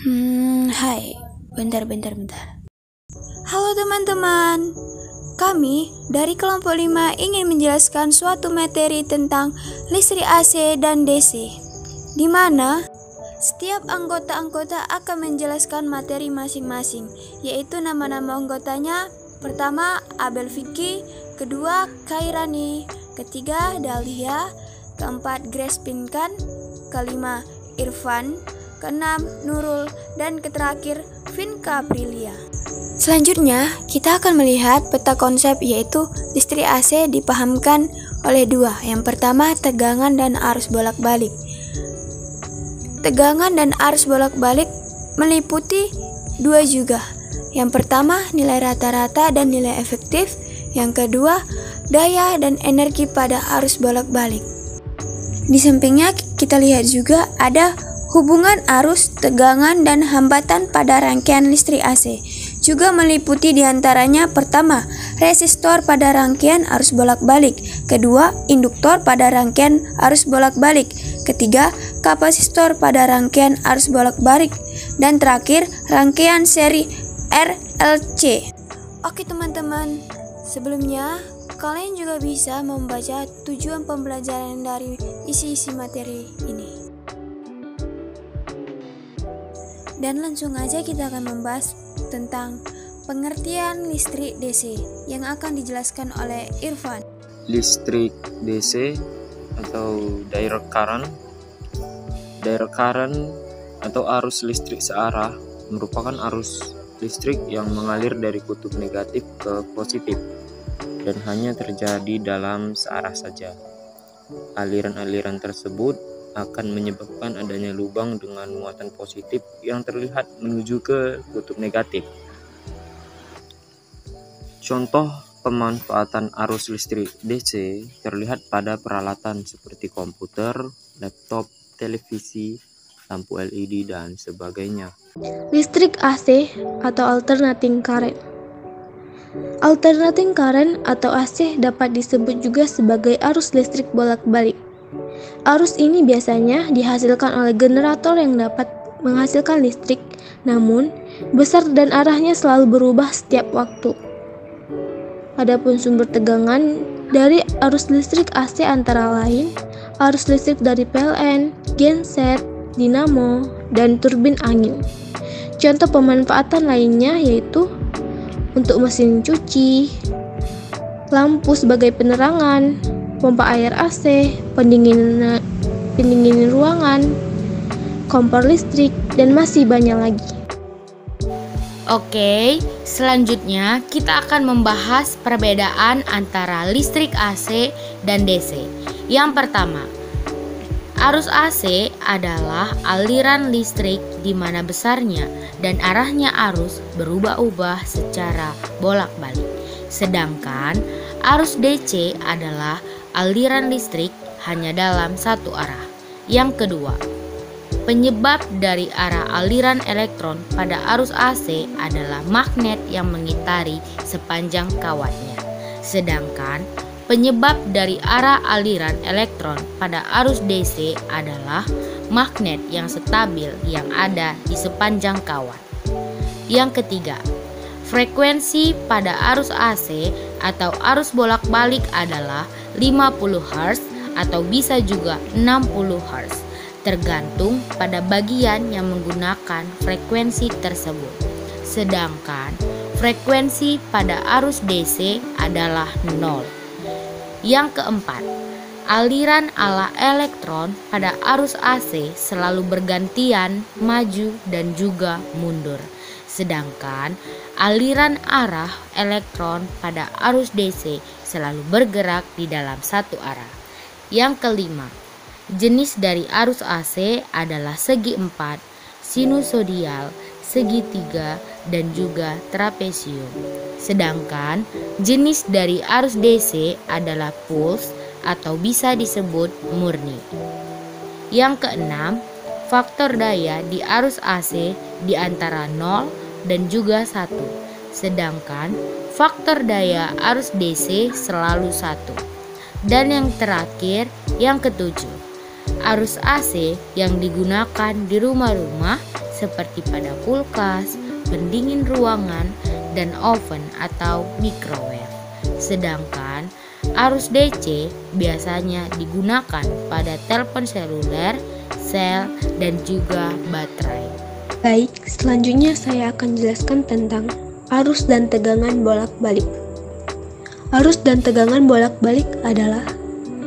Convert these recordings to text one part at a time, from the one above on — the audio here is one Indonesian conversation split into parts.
Hai, bentar. Halo teman-teman, kami dari kelompok 5 ingin menjelaskan suatu materi tentang listrik AC dan DC, di mana setiap anggota-anggota akan menjelaskan materi masing-masing, yaitu nama-nama anggotanya. Pertama, Abel Vicky, kedua, Kairani, ketiga, Dahlia, keempat, Grace Pinkan, kelima, Irfan, keenam, Nurul, dan terakhir, Vinka Aprilia. Selanjutnya, kita akan melihat peta konsep, yaitu listrik AC dipahamkan oleh dua. Yang pertama, tegangan dan arus bolak-balik. Tegangan dan arus bolak-balik meliputi dua juga. Yang pertama, nilai rata-rata dan nilai efektif. Yang kedua, daya dan energi pada arus bolak-balik. Di sampingnya kita lihat juga ada hubungan arus, tegangan, dan hambatan pada rangkaian listrik AC. Juga meliputi diantaranya: pertama, resistor pada rangkaian arus bolak-balik. Kedua, induktor pada rangkaian arus bolak-balik. Ketiga, kapasitor pada rangkaian arus bolak-balik. Dan terakhir, rangkaian seri RLC. Oke teman-teman, sebelumnya kalian juga bisa membaca tujuan pembelajaran dari isi-isi materi ini. Dan langsung aja kita akan membahas tentang pengertian listrik DC yang akan dijelaskan oleh Irfan. Listrik DC atau direct current. Direct current atau arus listrik searah merupakan arus listrik yang mengalir dari kutub negatif ke positif dan hanya terjadi dalam searah saja. Aliran-aliran tersebut akan menyebabkan adanya lubang dengan muatan positif yang terlihat menuju ke kutub negatif. Contoh pemanfaatan arus listrik DC terlihat pada peralatan seperti komputer, laptop, televisi, lampu LED, dan sebagainya. Listrik AC atau alternating current. Alternating current atau AC dapat disebut juga sebagai arus listrik bolak-balik. Arus ini biasanya dihasilkan oleh generator yang dapat menghasilkan listrik, namun besar dan arahnya selalu berubah setiap waktu. Adapun sumber tegangan dari arus listrik AC antara lain arus listrik dari PLN, genset, dinamo, dan turbin angin. Contoh pemanfaatan lainnya yaitu untuk mesin cuci, lampu sebagai penerangan, pompa air AC, pendingin ruangan, kompor listrik, dan masih banyak lagi. Oke, selanjutnya kita akan membahas perbedaan antara listrik AC dan DC. Yang pertama, arus AC adalah aliran listrik di mana besarnya dan arahnya arus berubah-ubah secara bolak-balik. Sedangkan arus DC adalah aliran listrik hanya dalam satu arah. Yang kedua, penyebab dari arah aliran elektron pada arus AC adalah magnet yang mengitari sepanjang kawatnya. Sedangkan penyebab dari arah aliran elektron pada arus DC adalah magnet yang stabil yang ada di sepanjang kawat. Yang ketiga, frekuensi pada arus AC atau arus bolak-balik adalah 50 Hz atau bisa juga 60 Hz, tergantung pada bagian yang menggunakan frekuensi tersebut. Sedangkan frekuensi pada arus DC adalah 0. Yang keempat, aliran ala elektron pada arus AC selalu bergantian maju dan juga mundur. Sedangkan aliran arah elektron pada arus DC selalu bergerak di dalam satu arah. Yang kelima, jenis dari arus AC adalah segi empat, sinusoidal, segitiga, dan juga trapesium. Sedangkan jenis dari arus DC adalah pulse atau bisa disebut murni. Yang keenam, faktor daya di arus AC di antara 0 dan juga 1. Sedangkan faktor daya arus DC selalu 1. Dan yang terakhir, yang ketujuh, arus AC yang digunakan di rumah-rumah seperti pada kulkas, pendingin ruangan, dan oven atau microwave. Sedangkan arus DC biasanya digunakan pada telepon seluler, sel, dan juga baterai. Baik, selanjutnya saya akan jelaskan tentang arus dan tegangan bolak-balik. Arus dan tegangan bolak-balik adalah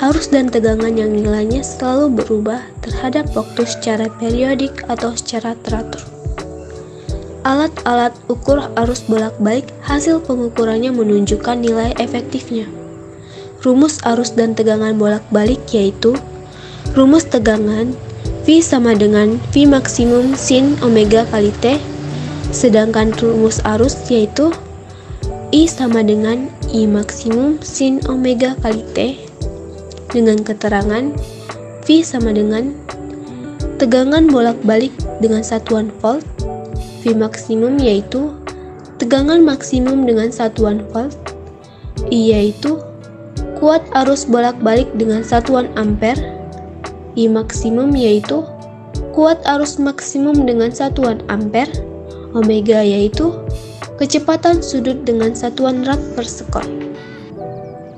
arus dan tegangan yang nilainya selalu berubah terhadap waktu secara periodik atau secara teratur. Alat-alat ukur arus bolak-balik hasil pengukurannya menunjukkan nilai efektifnya. Rumus arus dan tegangan bolak-balik yaitu rumus tegangan V sama dengan V maksimum sin omega kali T, sedangkan rumus arus yaitu I sama dengan I maksimum sin omega kali T, dengan keterangan V sama dengan tegangan bolak-balik dengan satuan volt, V maksimum yaitu tegangan maksimum dengan satuan volt, I yaitu kuat arus bolak-balik dengan satuan ampere, I maksimum yaitu kuat arus maksimum dengan satuan ampere, omega yaitu kecepatan sudut dengan satuan rad per sekon.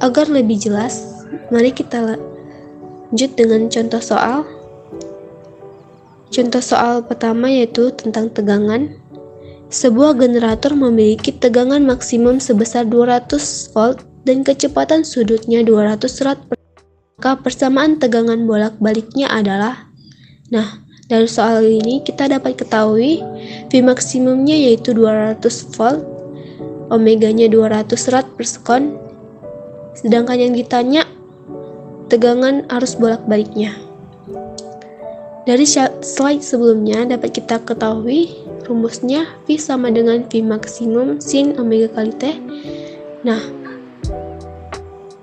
Agar lebih jelas, mari kita lanjut dengan contoh soal. Contoh soal pertama yaitu tentang tegangan. Sebuah generator memiliki tegangan maksimum sebesar 200 volt dan kecepatan sudutnya 200 rad per sekon. Maka persamaan tegangan bolak-baliknya adalah, dari soal ini kita dapat ketahui V maksimumnya yaitu 200 volt, omeganya 200 rad per sekon, sedangkan yang ditanya tegangan arus bolak-baliknya. Dari slide sebelumnya dapat kita ketahui rumusnya V sama dengan V maksimum sin omega kali T.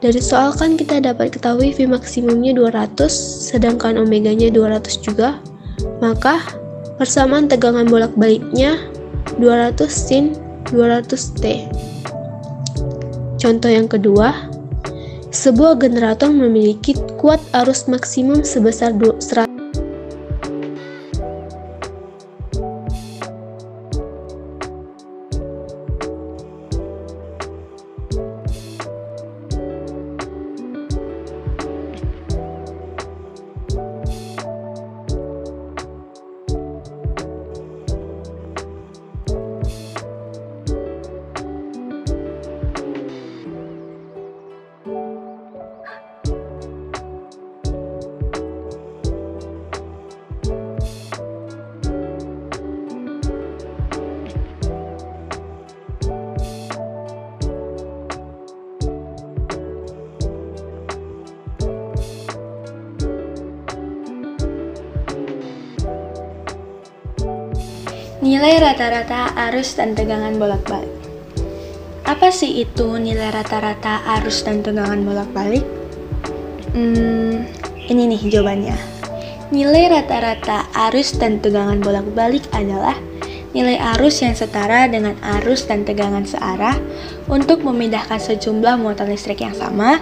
Dari soal kan kita dapat ketahui V maksimumnya 200, sedangkan omeganya 200 juga. Maka persamaan tegangan bolak-baliknya 200 sin 200T. Contoh yang kedua, sebuah generator memiliki kuat arus maksimum sebesar 100. Nilai rata-rata arus dan tegangan bolak-balik. Apa sih itu nilai rata-rata arus dan tegangan bolak-balik? Ini nih jawabannya. Nilai rata-rata arus dan tegangan bolak-balik adalah nilai arus yang setara dengan arus dan tegangan searah untuk memindahkan sejumlah muatan listrik yang sama,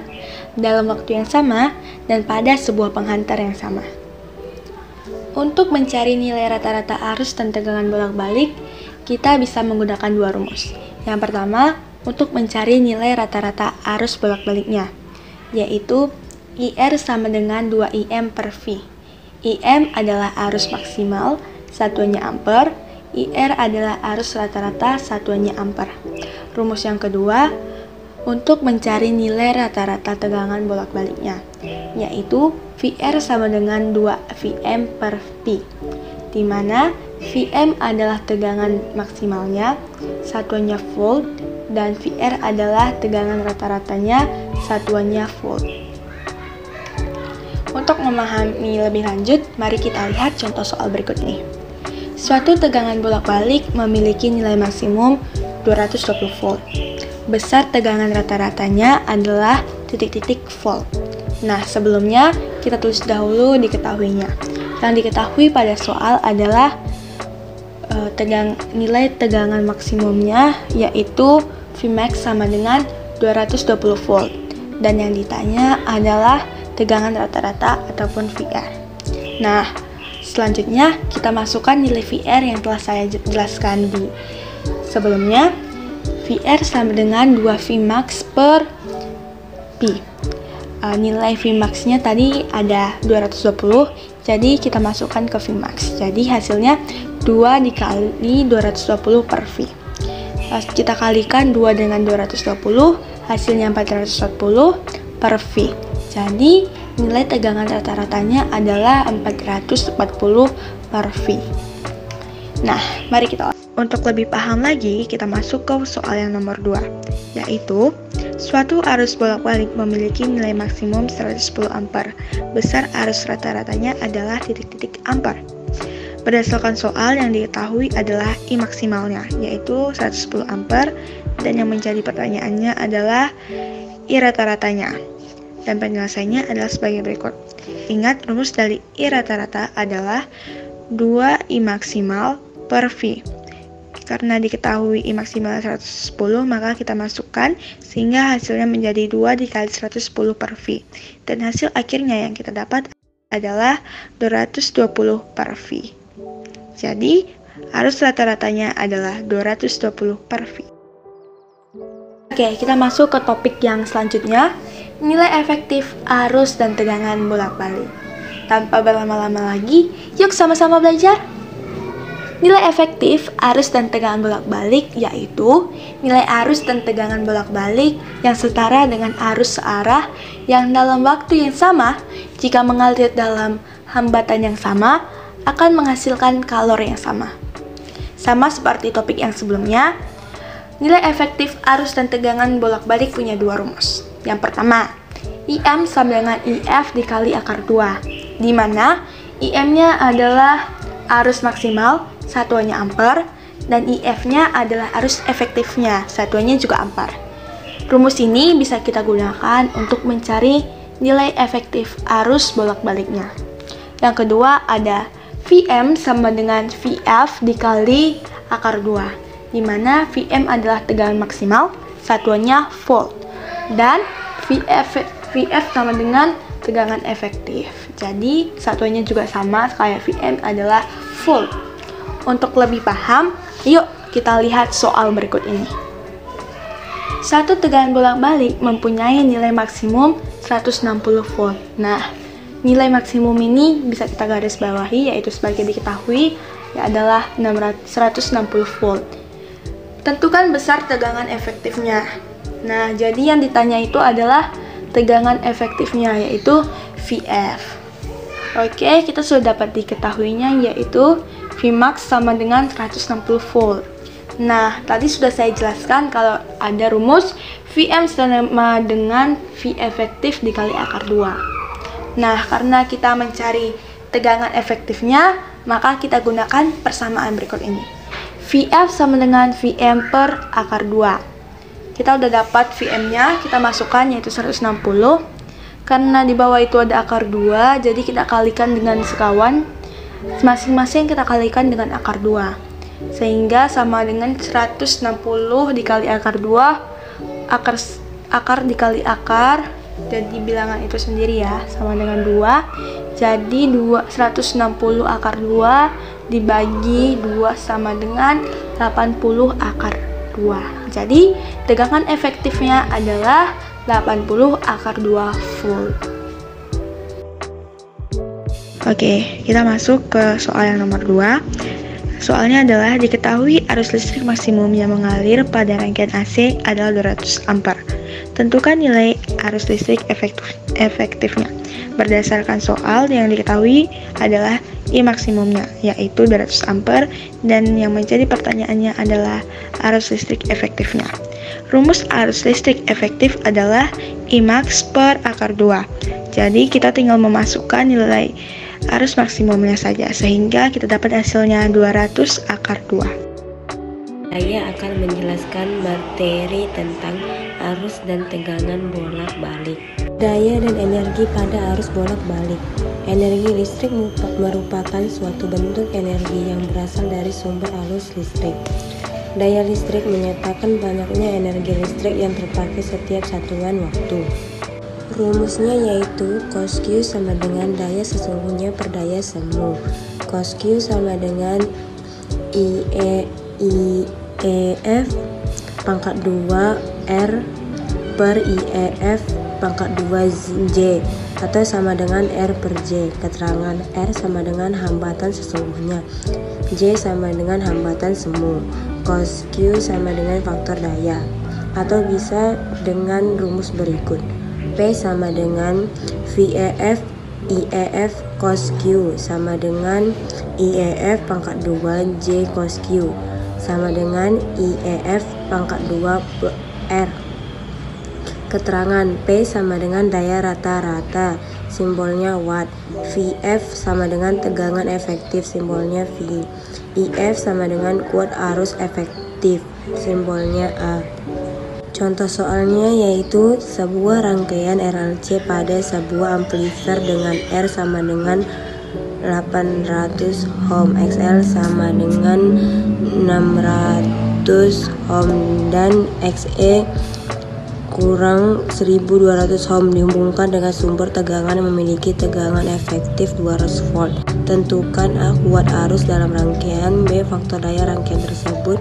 dalam waktu yang sama, dan pada sebuah penghantar yang sama. Untuk mencari nilai rata-rata arus dan tegangan bolak-balik, kita bisa menggunakan dua rumus. Yang pertama, untuk mencari nilai rata-rata arus bolak-baliknya, yaitu IR sama dengan 2IM per V. IM adalah arus maksimal, satuannya ampere, IR adalah arus rata-rata, satuannya ampere. Rumus yang kedua, untuk mencari nilai rata-rata tegangan bolak-baliknya, yaitu VR sama dengan 2Vm per V, di mana Vm adalah tegangan maksimalnya, satuannya volt, dan VR adalah tegangan rata-ratanya, satuannya volt. Untuk memahami lebih lanjut, mari kita lihat contoh soal berikut ini. Suatu tegangan bolak-balik memiliki nilai maksimum 220 volt. Besar tegangan rata-ratanya adalah titik-titik volt. Sebelumnya kita tulis dahulu diketahuinya. Yang diketahui pada soal adalah nilai tegangan maksimumnya, yaitu Vmax sama dengan 220 volt. Dan yang ditanya adalah tegangan rata-rata ataupun VR. Selanjutnya, kita masukkan nilai VR yang telah saya jelaskan di sebelumnya. VR sama dengan 2 Vmax per Pi. Nilai Vmax-nya tadi ada 220, jadi kita masukkan ke Vmax. Jadi hasilnya 2 dikali 220 per V. Kita kalikan 2 dengan 220, hasilnya 440 per V. Jadi nilai tegangan rata-ratanya adalah 440 per V. Nah, mari kita untuk lebih paham lagi, kita masuk ke soal yang nomor 2, yaitu suatu arus bolak-balik memiliki nilai maksimum 110 ampere. Besar arus rata-ratanya adalah titik-titik ampere. Berdasarkan soal yang diketahui adalah I maksimalnya, yaitu 110 ampere, dan yang menjadi pertanyaannya adalah I rata-ratanya. Dan penyelesaiannya adalah sebagai berikut. Ingat, rumus dari I rata-rata adalah 2 I maksimal per V. Karena diketahui I maksimal 110, maka kita masukkan sehingga hasilnya menjadi 2 dikali 110 per V. Dan hasil akhirnya yang kita dapat adalah 220 per V. Jadi, arus rata-ratanya adalah 220 per V. Oke, kita masuk ke topik yang selanjutnya, nilai efektif arus dan tegangan bolak-balik. Tanpa berlama-lama lagi, yuk sama-sama belajar. Nilai efektif arus dan tegangan bolak-balik yaitu nilai arus dan tegangan bolak-balik yang setara dengan arus searah yang dalam waktu yang sama jika mengalir dalam hambatan yang sama akan menghasilkan kalori yang sama. Sama seperti topik yang sebelumnya, nilai efektif arus dan tegangan bolak-balik punya 2 rumus. Yang pertama, IM sama dengan IF dikali akar 2, di mana IM-nya adalah arus maksimal, satuannya ampere, dan IF-nya adalah arus efektifnya, satuannya juga ampere. Rumus ini bisa kita gunakan untuk mencari nilai efektif arus bolak-baliknya. Yang kedua ada VM sama dengan VF dikali akar 2, di mana VM adalah tegangan maksimal, satuannya volt, dan VF sama dengan tegangan efektif. Jadi satuannya juga sama kayak VM adalah volt. Untuk lebih paham, yuk kita lihat soal berikut ini. Satu tegangan bolak-balik mempunyai nilai maksimum 160 volt. Nah, nilai maksimum ini bisa kita garis bawahi, yaitu sebagai diketahui adalah 160 volt. Tentukan besar tegangan efektifnya. Nah, jadi yang ditanya itu adalah tegangan efektifnya, yaitu VF. Oke, kita sudah dapat diketahuinya, yaitu Vmax sama dengan 160 volt. Nah, tadi sudah saya jelaskan kalau ada rumus VM sama dengan V efektif dikali akar 2. Nah, karena kita mencari tegangan efektifnya, maka kita gunakan persamaan berikut ini. VF sama dengan VM per akar 2. Kita udah dapat VM-nya, kita masukkan yaitu 160. Karena di bawah itu ada akar 2, jadi kita kalikan dengan sekawan. Masing-masing kita kalikan dengan akar 2. Sehingga sama dengan 160 dikali akar 2, akar dikali akar, jadi bilangan itu sendiri ya, sama dengan 2. Jadi 160 akar 2 dibagi 2 sama dengan 80 akar 2. Jadi tegangan efektifnya adalah 80 akar 2 volt. Oke, kita masuk ke soal yang nomor 2. Soalnya adalah diketahui arus listrik maksimum yang mengalir pada rangkaian AC adalah 200 ampere. Tentukan nilai arus listrik efektifnya. Berdasarkan soal yang diketahui adalah I maksimumnya, yaitu 200 ampere, dan yang menjadi pertanyaannya adalah arus listrik efektifnya. Rumus arus listrik efektif adalah I max per akar 2. Jadi kita tinggal memasukkan nilai arus maksimumnya saja, sehingga kita dapat hasilnya 200 akar 2. Saya akan menjelaskan materi tentang arus dan tegangan bolak-balik. Daya dan energi pada arus bolak-balik. Energi listrik merupakan suatu bentuk energi yang berasal dari sumber arus listrik. Daya listrik menyatakan banyaknya energi listrik yang terpakai setiap satuan waktu. Rumusnya yaitu cos Q sama dengan daya sesungguhnya per daya semu. Cos Q sama dengan IEF pangkat 2 R per IEF pangkat 2 J atau sama dengan R per J. Keterangan R sama dengan hambatan sesungguhnya, J sama dengan hambatan semu, cos Q sama dengan faktor daya. Atau bisa dengan rumus berikut. P sama dengan VEF IEF cos Q sama dengan IEF pangkat 2 J cos Q sama dengan IEF pangkat 2 R. Keterangan P sama dengan daya rata-rata, simbolnya watt. VF sama dengan tegangan efektif, simbolnya V. IF sama dengan kuat arus efektif, simbolnya A. Contoh soalnya yaitu sebuah rangkaian RLC pada sebuah amplifier dengan R sama dengan 800 ohm, XL sama dengan 600 ohm dan XE kurang 1200 ohm dihubungkan dengan sumber tegangan yang memiliki tegangan efektif 200 volt. Tentukan A kuat arus dalam rangkaian, B faktor daya rangkaian tersebut,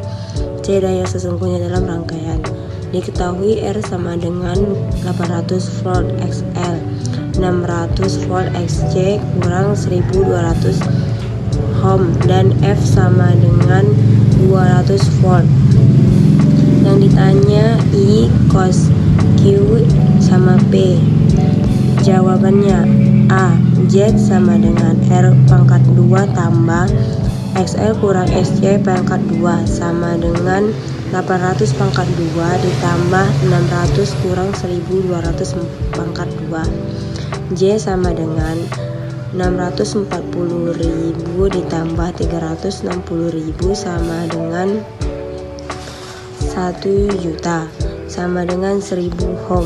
C daya sesungguhnya dalam rangkaian. Diketahui R sama dengan 800 volt XL, 600 volt XC kurang 1200 ohm dan F sama dengan 200 volt. Yang ditanya I cos Q sama P. Jawabannya A. Z sama dengan R pangkat 2 tambah XL kurang SC pangkat 2 sama dengan 800 pangkat 2 ditambah 600 kurang 1200 pangkat 2. J sama dengan 640.000 ditambah 360.000 sama dengan 1 juta sama dengan 1000 ohm.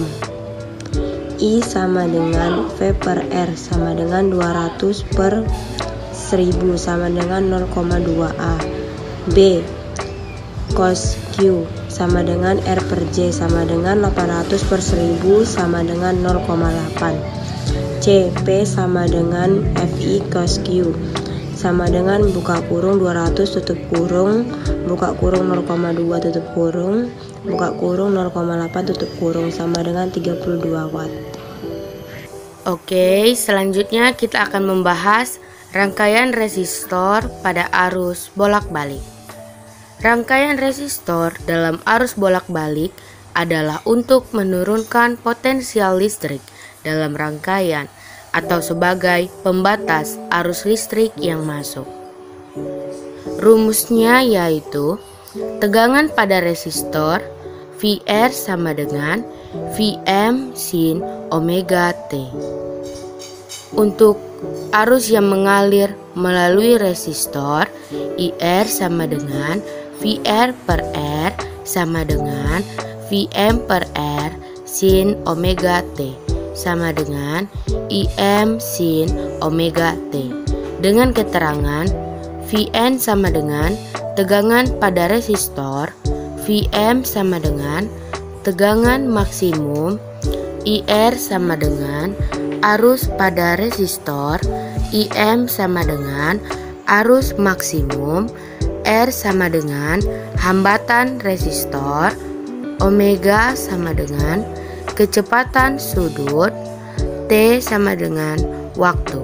I sama dengan V per R sama dengan 200 per 1000 sama dengan 0,2 A. B cos Q sama dengan R per J sama dengan 800 per 1000 sama dengan 0,8. C P sama dengan FI cos Q sama dengan buka kurung 200 tutup kurung, buka kurung 0,2 tutup kurung, buka kurung 0,8 tutup kurung sama dengan 32 watt. Oke, selanjutnya kita akan membahas rangkaian resistor pada arus bolak-balik. Rangkaian resistor dalam arus bolak-balik adalah untuk menurunkan potensial listrik dalam rangkaian atau sebagai pembatas arus listrik yang masuk. Rumusnya yaitu tegangan pada resistor VR sama dengan Vm sin omega T. Untuk arus yang mengalir melalui resistor, IR sama dengan VR per R sama dengan Vm per R sin omega T sama dengan Im sin omega T. Dengan keterangan Vn sama dengan tegangan pada resistor, Vm sama dengan tegangan maksimum, IR sama dengan arus pada resistor, Im sama dengan arus maksimum, R sama dengan hambatan resistor, omega sama dengan kecepatan sudut, T sama dengan waktu.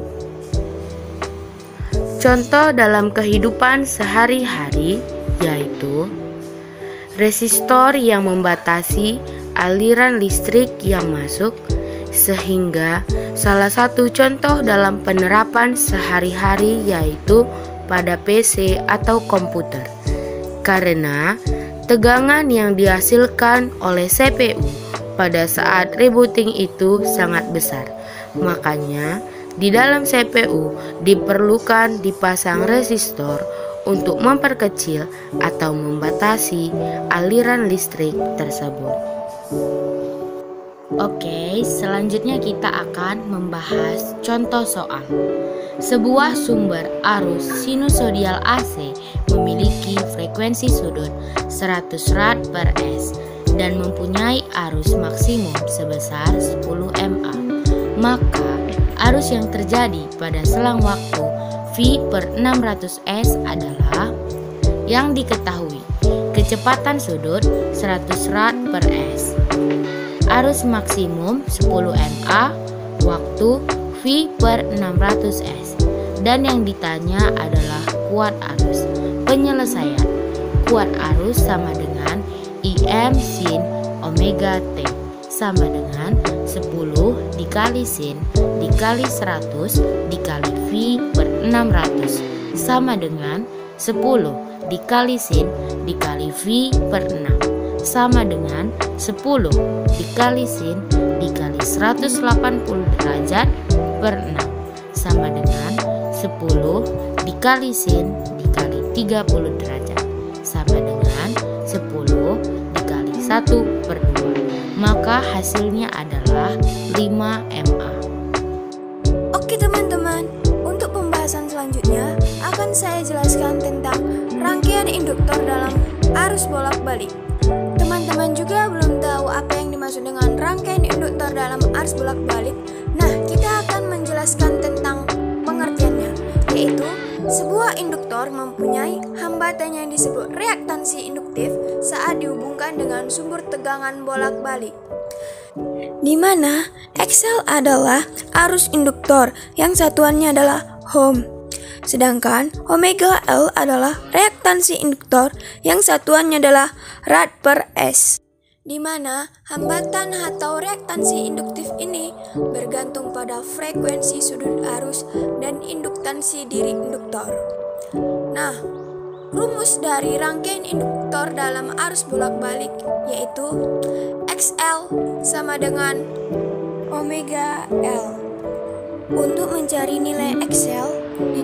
Contoh dalam kehidupan sehari-hari yaitu resistor yang membatasi aliran listrik yang masuk, sehingga salah satu contoh dalam penerapan sehari-hari yaitu pada PC atau komputer. Karena tegangan yang dihasilkan oleh CPU pada saat rebooting itu sangat besar, makanya di dalam CPU diperlukan dipasang resistor untuk memperkecil atau membatasi aliran listrik tersebut. Oke, selanjutnya kita akan membahas contoh soal. Sebuah sumber arus sinusodial AC memiliki frekuensi sudut 100 rad per S dan mempunyai arus maksimum sebesar 10 mA. maka arus yang terjadi pada selang waktu V per 600 S adalah yang diketahui kecepatan sudut 100 rad per S, arus maksimum 10 mA, waktu V per 600 S, dan yang ditanya adalah kuat arus. Penyelesaian kuat arus sama dengan IM sin omega T sama dengan 10 dikali sin dikali 100 dikali V per 600 sama dengan 10 dikali sin dikali V per 6 sama dengan 10 dikali sin dikali 180 derajat per 6 sama dengan 10 dikali sin dikali 30 derajat sama dengan 10 dikali 1 per 2. Maka hasilnya adalah 5 mA. Oke teman-teman, untuk pembahasan selanjutnya akan saya jelaskan tentang rangkaian induktor dalam arus bolak-balik. Teman-teman juga belum tahu apa yang dimaksud dengan rangkaian induktor dalam arus bolak-balik. Nah, kita akan menjelaskan tentang pengertiannya, yaitu sebuah induktor mempunyai hambatan yang disebut reaktansi induktif saat dihubungkan dengan sumber tegangan bolak-balik, di mana XL adalah arus induktor yang satuannya adalah ohm, sedangkan omega L adalah reaktansi induktor yang satuannya adalah rad per S, di mana hambatan atau reaktansi induktif ini bergantung pada frekuensi sudut arus dan induktansi diri induktor. Nah, rumus dari rangkaian induktor dalam arus bolak-balik yaitu XL sama dengan omega L. Untuk mencari nilai XL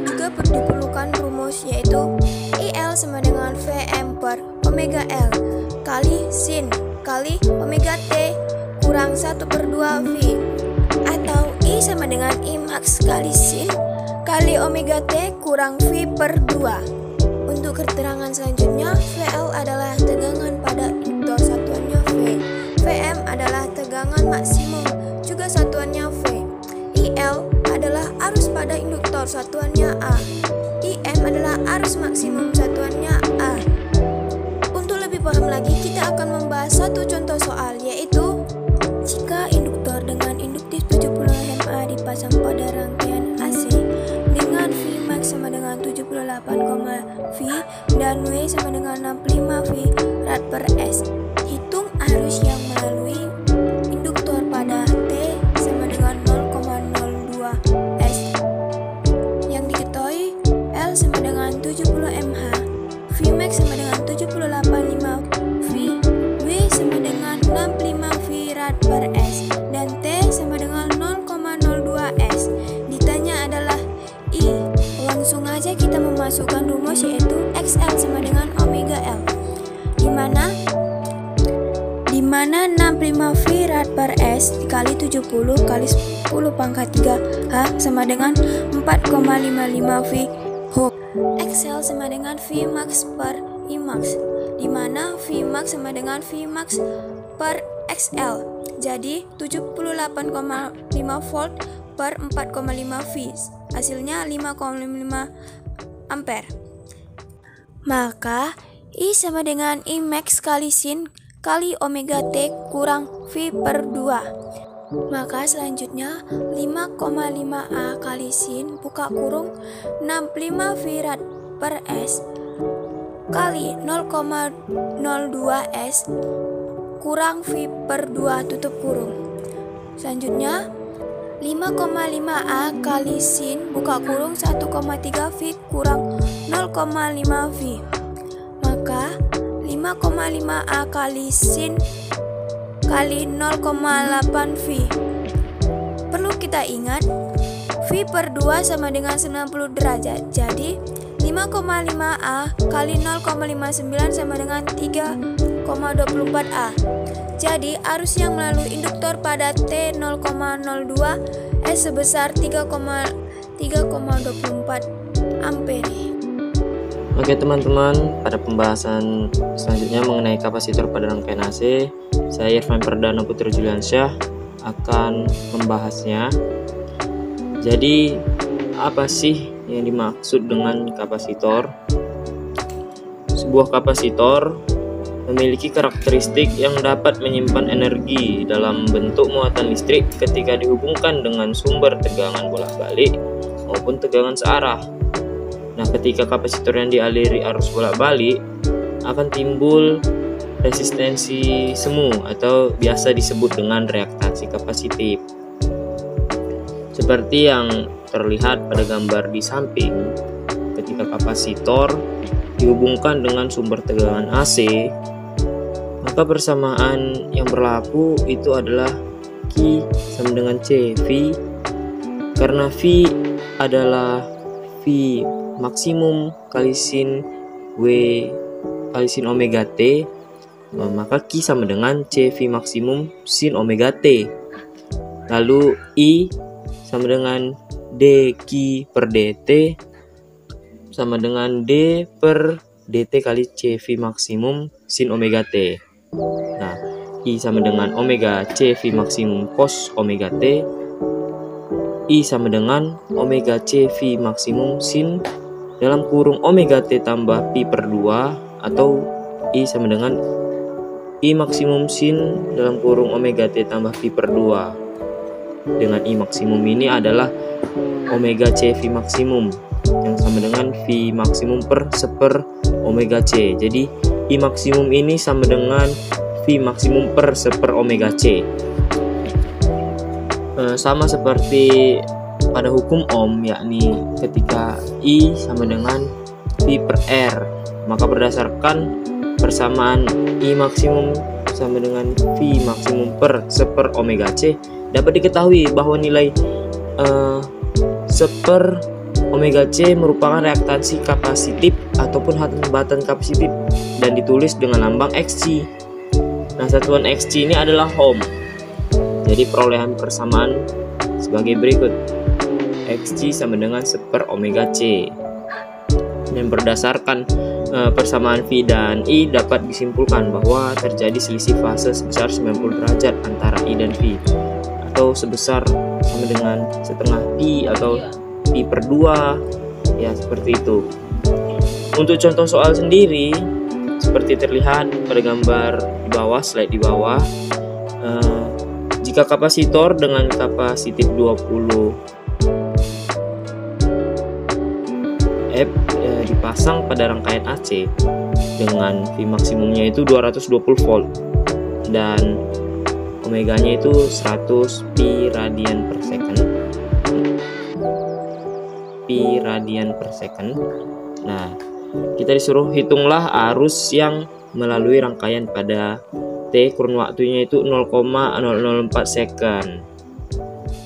juga diperlukan rumus yaitu IL sama dengan Vm per omega L kali sin kali omega T kurang 1/2 V, atau I sama dengan I max kali sin kali omega T kurang V per 2. Untuk keterangan selanjutnya, VL adalah tegangan pada induktor satuannya V, Vm adalah tegangan maksimum juga satuannya V, IL adalah arus pada induktor satuannya A, IM adalah arus maksimum satuannya A. Untuk lebih paham lagi, kita akan membahas satu contoh soal, yaitu jika induktor dengan induktif 70 mA dipasang pada rangkaian AC dengan V max sama dengan 78, V dan W sama dengan 65 V rad per S. Hitung arus yang melalui induktor pada T sama dengan 0,02 S. Yang diketahui L sama dengan 70 mH, V max sama dengan 78,5 V, W sama dengan 65 V rad per S, dan T sama dengan 0,02 S. Ditanya adalah I. Langsung aja kita memasukkan rumus yaitu XL sama dengan omega L, di mana 65 V rad per S dikali 70 kali 10 pangkat 3 H sama dengan 4,55 V ohm. XL sama dengan V max per I max, di mana V max sama dengan V max per XL, jadi 78,5 volt per 4,5 V, hasilnya 5,5 ampere. Maka I sama dengan I max kali sin kali omega T kurang V per 2. Maka selanjutnya 5,5 A kali sin buka kurung 65 V rad per S kali 0,02 S kurang V per 2 tutup kurung. Selanjutnya 5,5 A kali sin buka kurung 1,3 V kurang 0,5 V. Maka 5,5 A kali sin kali 0,8 V. Perlu kita ingat V per 2 sama dengan 90 derajat. Jadi 5,5 A kali 0,59 sama dengan 3,24 A. Jadi arus yang melalui induktor pada T 0,02 S sebesar 3,24 ampere. Oke teman-teman, pada pembahasan selanjutnya mengenai kapasitor pada rangkaian AC, saya Irfan Perdana Putra Juliansyah akan membahasnya. Jadi apa sih yang dimaksud dengan kapasitor? Sebuah kapasitor memiliki karakteristik yang dapat menyimpan energi dalam bentuk muatan listrik ketika dihubungkan dengan sumber tegangan bolak-balik maupun tegangan searah. Nah, ketika kapasitor yang dialiri arus bolak-balik akan timbul resistensi semu atau biasa disebut dengan reaktansi kapasitif. Seperti yang terlihat pada gambar di samping, ketika kapasitor dihubungkan dengan sumber tegangan AC, maka persamaan yang berlaku itu adalah Q sama dengan C V, karena V adalah V maksimum kali sin W kali sin omega T, maka Q sama dengan CV maksimum sin omega T. Lalu I sama dengan dQ per dt sama dengan D per dt kali CV maksimum sin omega T. Nah, I sama dengan omega CV maksimum cos omega T. I sama dengan omega CV maksimum sin dalam kurung omega T tambah pi per 2, atau I sama dengan I maksimum sin dalam kurung omega T tambah pi per 2. Dengan I maksimum ini adalah omega CV maksimum yang sama dengan V maksimum per seper omega C. Jadi I maksimum ini sama dengan V maksimum per seper omega C. Sama seperti pada hukum Ohm, yakni ketika I sama dengan V per R, maka berdasarkan persamaan I maksimum sama dengan V maksimum per seper omega C, dapat diketahui bahwa nilai seper omega C merupakan reaktansi kapasitif ataupun hambatan kapasitif dan ditulis dengan lambang Xc. Nah, satuan Xc ini adalah Ohm. Jadi perolehan persamaan sebagai berikut. Xc sama dengan seper omega C. Dan berdasarkan persamaan V dan I dapat disimpulkan bahwa terjadi selisih fase sebesar 90 derajat antara I dan V, atau sebesar sama dengan setengah pi atau pi per 2, ya seperti itu. Untuk contoh soal sendiri, seperti terlihat pada gambar di bawah, slide di bawah, jika kapasitor dengan kapasitif 20 F dipasang pada rangkaian AC dengan V maksimumnya itu 220 volt dan omeganya itu 100 pi radian per second. Pi radian per second. Nah, kita disuruh hitunglah arus yang melalui rangkaian pada T, kurun waktunya itu 0,004 second.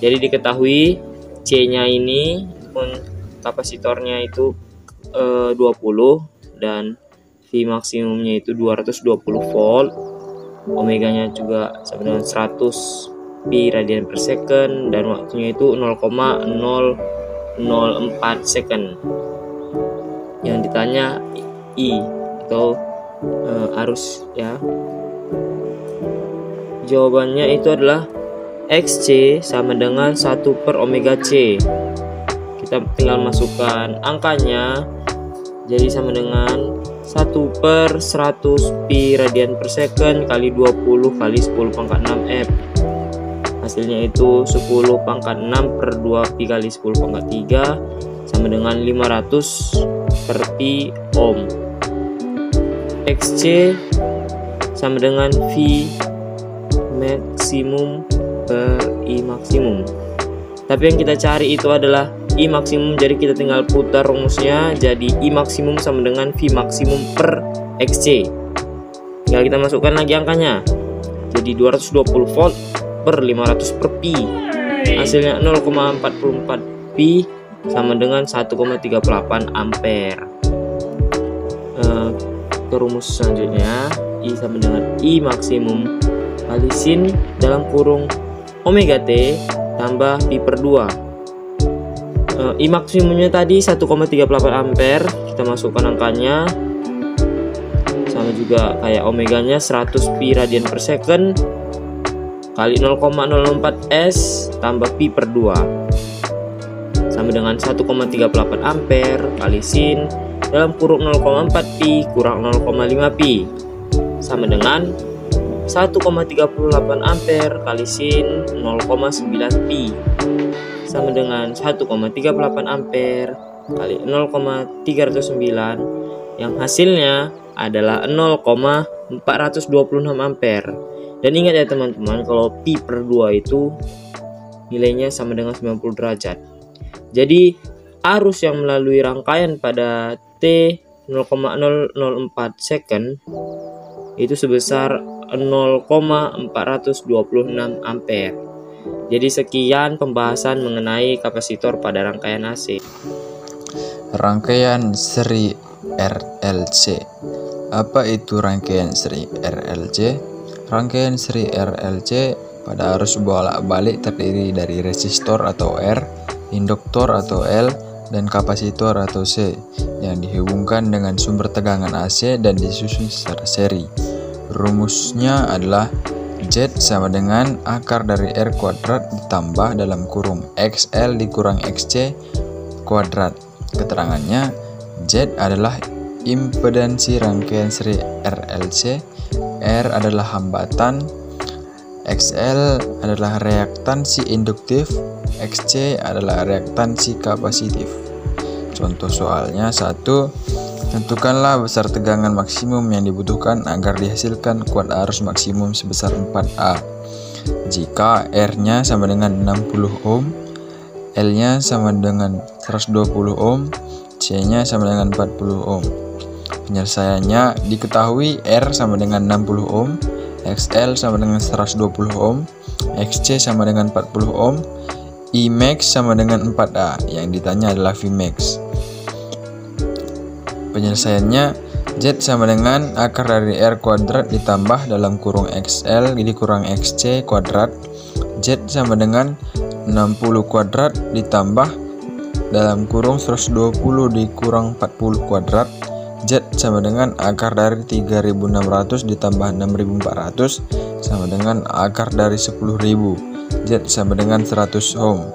Jadi diketahui C-nya ini pun kapasitornya itu 20 dan V maksimumnya itu 220 volt. Omeganya juga sama dengan 100 pi radian per second dan waktunya itu 0,004 second. Yang ditanya I atau arus, ya. Jawabannya itu adalah Xc sama dengan 1 per omega C. Kita tinggal masukkan angkanya, jadi sama dengan 1 per 100 pi radian per second kali 20 kali 10 pangkat 6 F. Hasilnya itu 10 pangkat 6 per 2 pi kali 10 pangkat 3 sama dengan 500 per pi ohm. Xc sama dengan V maksimum per I maksimum. Tapi yang kita cari itu adalah I maksimum, jadi kita tinggal putar rumusnya, jadi I maksimum sama dengan V maksimum per Xc. Tinggal kita masukkan lagi angkanya, jadi 220 volt per 500 per pi. Hasilnya 0,44 pi sama dengan 1,38 ampere. Ke rumus selanjutnya, I sama dengan I maksimum kali sin dalam kurung omega T tambah pi per 2. I maksimumnya tadi 1,38 ampere, kita masukkan angkanya, sama juga kayak omeganya 100 pi radian per second kali 0,04 S tambah pi per 2 sama dengan 1,38 ampere kali sin dalam kurung 0,4 pi kurang 0,5 pi sama dengan 1,38 ampere kali sin 0,9 pi sama dengan 1,38 ampere kali 0,309 yang hasilnya adalah 0,426 ampere. Dan ingat ya teman-teman, kalau pi per 2 itu nilainya sama dengan 90 derajat. Jadi arus yang melalui rangkaian pada T 0,004 second itu sebesar 0,426 ampere. Jadi sekian pembahasan mengenai kapasitor pada rangkaian AC. Rangkaian seri RLC. Apa itu rangkaian seri RLC? Rangkaian seri RLC pada arus bolak-balik terdiri dari resistor atau R, induktor atau L, dan kapasitor atau C yang dihubungkan dengan sumber tegangan AC dan disusun secara seri. Rumusnya adalah Z sama dengan akar dari R kuadrat ditambah dalam kurung XL dikurang XC kuadrat. Keterangannya, Z adalah impedansi rangkaian seri RLC, R adalah hambatan, XL adalah reaktansi induktif, XC adalah reaktansi kapasitif. Contoh soalnya 1. Tentukanlah besar tegangan maksimum yang dibutuhkan agar dihasilkan kuat arus maksimum sebesar 4A. Jika R-nya sama dengan 60 ohm, L-nya sama dengan 120 ohm, C-nya sama dengan 40 ohm. Penyelesaiannya diketahui R sama dengan 60 ohm, XL sama dengan 120 ohm, XC sama dengan 40 ohm, Imax sama dengan 4A. Yang ditanya adalah Vmax. Penyelesaiannya, Z sama dengan akar dari R kuadrat ditambah dalam kurung XL dikurang XC kuadrat. Z sama dengan 60 kuadrat ditambah dalam kurung 120 dikurang 40 kuadrat. Z sama dengan akar dari 3600 ditambah 6400 sama dengan akar dari 10.000. Z sama dengan 100 ohm.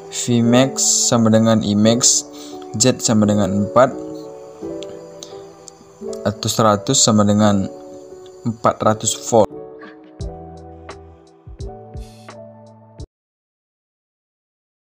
Vmax sama dengan Imax. Z sama dengan 4 atau 100 sama dengan 400 volt.